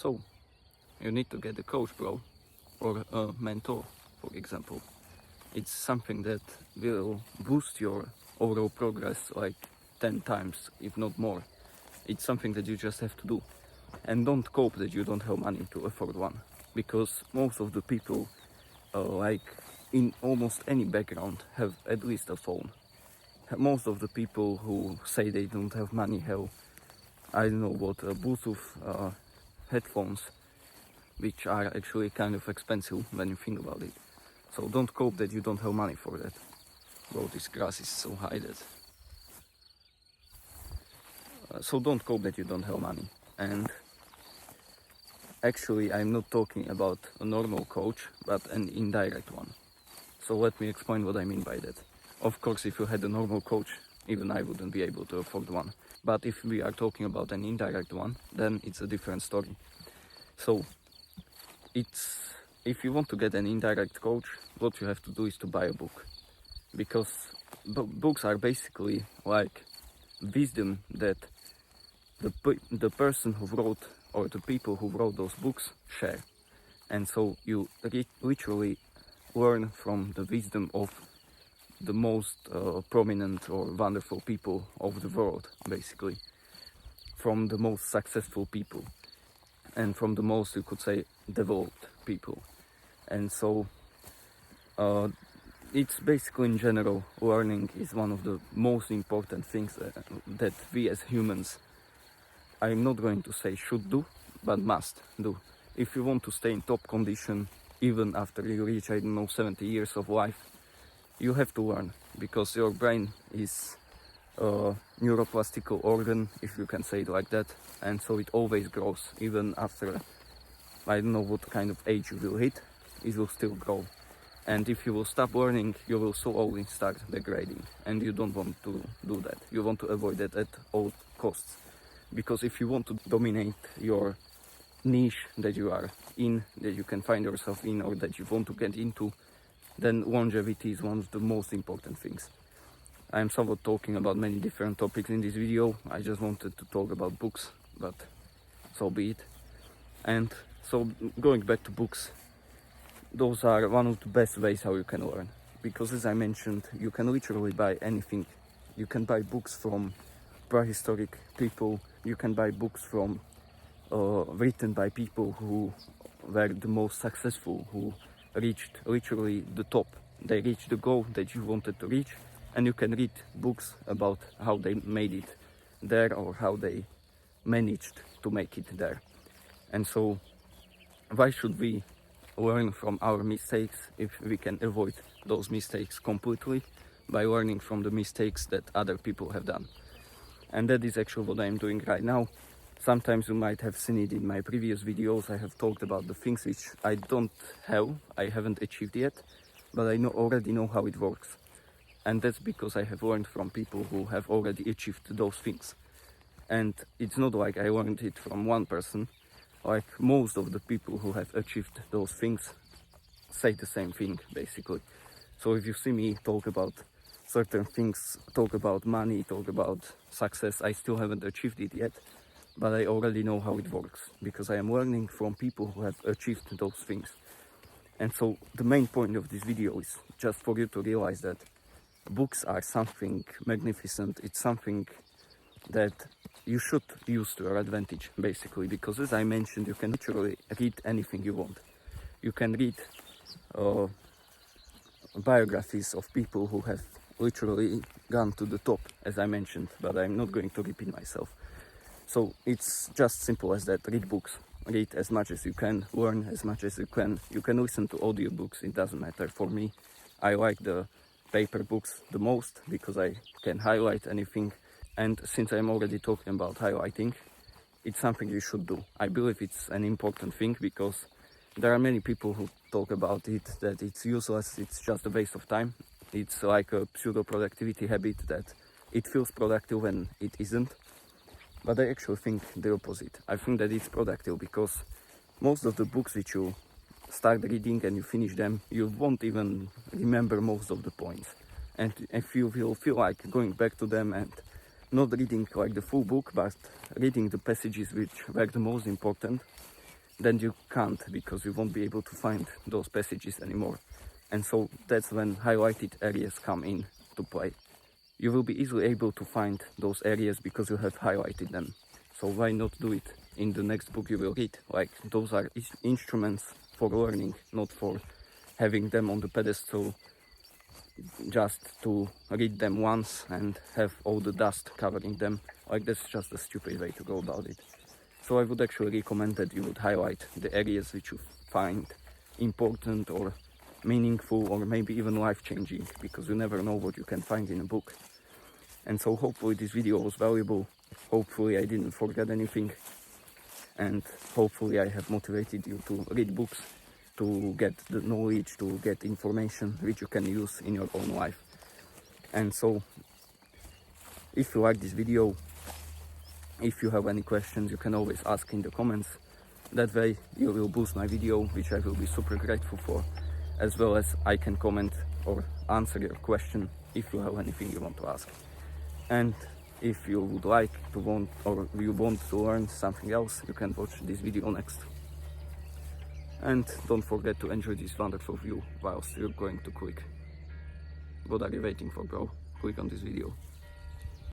So you need to get a coach, bro, or a mentor, for example. It's something that will boost your overall progress like 10 times, if not more. It's something that you just have to do. And don't cope that you don't have money to afford one, because most of the people, like in almost any background, have at least a phone. Most of the people who say they don't have money have, I don't know what, Bluetooth headphones, which are actually kind of expensive when you think about it. So don't cope that you don't have money for that. Bro, this grass is so high that... so don't cope that you don't have money. And actually, I'm not talking about a normal coach, but an indirect one. So let me explain what I mean by that. Of course, if you had a normal coach, even I wouldn't be able to afford one. But if we are talking about an indirect one, then it's a different story. So if you want to get an indirect coach, what you have to do is to buy a book. Because books are basically like wisdom that the person who wrote, or the people who wrote those books, share. And so you literally learn from the wisdom of the most prominent or wonderful people of the world, basically. From the most successful people. And from the most, you could say, developed people. And so it's basically, in general, learning is one of the most important things that we as humans, I'm not going to say should do, but must do. If you want to stay in top condition, even after you reach, I don't know, 70 years of life, you have to learn, because your brain is a neuroplastical organ, if you can say it like that, and so it always grows. Even after, I don't know what kind of age you will hit, it will still grow. And if you will stop learning, you will slowly start degrading, and you don't want to do that. You want to avoid that at all costs. Because if you want to dominate your niche that you are in, that you can find yourself in, or that you want to get into, then longevity is one of the most important things. I am somewhat talking about many different topics in this video. I just wanted to talk about books, but so be it. And so going back to books, those are one of the best ways how you can learn. Because as I mentioned, you can literally buy anything. You can buy books from prehistoric people, you can buy books from written by people who were the most successful, who reached literally the top. They reached the goal that you wanted to reach, and you can read books about how they made it there, or how they managed to make it there. And so why should we learn from our mistakes if we can avoid those mistakes completely by learning from the mistakes that other people have done? And that is actually what I'm doing right now. Sometimes you might have seen it in my previous videos. I have talked about the things which I haven't achieved yet, but I already know how it works. And that's because I have learned from people who have already achieved those things. And it's not like I learned it from one person. Like most of the people who have achieved those things say the same thing, basically. So if you see me talk about certain things, talk about money, talk about success, I still haven't achieved it yet, but I already know how it works, because I am learning from people who have achieved those things. And so the main point of this video is just for you to realize that books are something magnificent. It's something that you should use to your advantage, basically, because as I mentioned, you can literally read anything you want. You can read biographies of people who have literally gone to the top, as I mentioned, but I'm not going to repeat myself. So it's just simple as that. Read books, read as much as you can, learn as much as you can. You can listen to audiobooks, it doesn't matter. For me, I like the paper books the most because I can highlight anything. And since I'm already talking about highlighting, it's something you should do. I believe it's an important thing because there are many people who talk about it, that it's useless, it's just a waste of time. It's like a pseudo-productivity habit that it feels productive when it isn't. But I actually think the opposite. I think that it's productive because most of the books which you start reading and you finish them, you won't even remember most of the points. And if you will feel like going back to them and not reading like the full book, but reading the passages which were the most important, then you can't, because you won't be able to find those passages anymore. And so that's when highlighted areas come in to play. You will be easily able to find those areas because you have highlighted them. So why not do it in the next book you will read? Like, those are instruments for learning, not for having them on the pedestal just to read them once and have all the dust covering them. Like, that's just a stupid way to go about it. So I would actually recommend that you would highlight the areas which you find important or meaningful or maybe even life-changing, because you never know what you can find in a book. And so hopefully this video was valuable, hopefully I didn't forget anything, and hopefully I have motivated you to read books, to get the knowledge, to get information which you can use in your own life. And so if you like this video, if you have any questions, you can always ask in the comments. That way you will boost my video, which I will be super grateful for, as well as I can comment or answer your question if you have anything you want to ask. And if you would like to want to learn something else, you can watch this video next. And don't forget to enjoy this wonderful view whilst you're going to click. What are you waiting for, bro? Click on this video.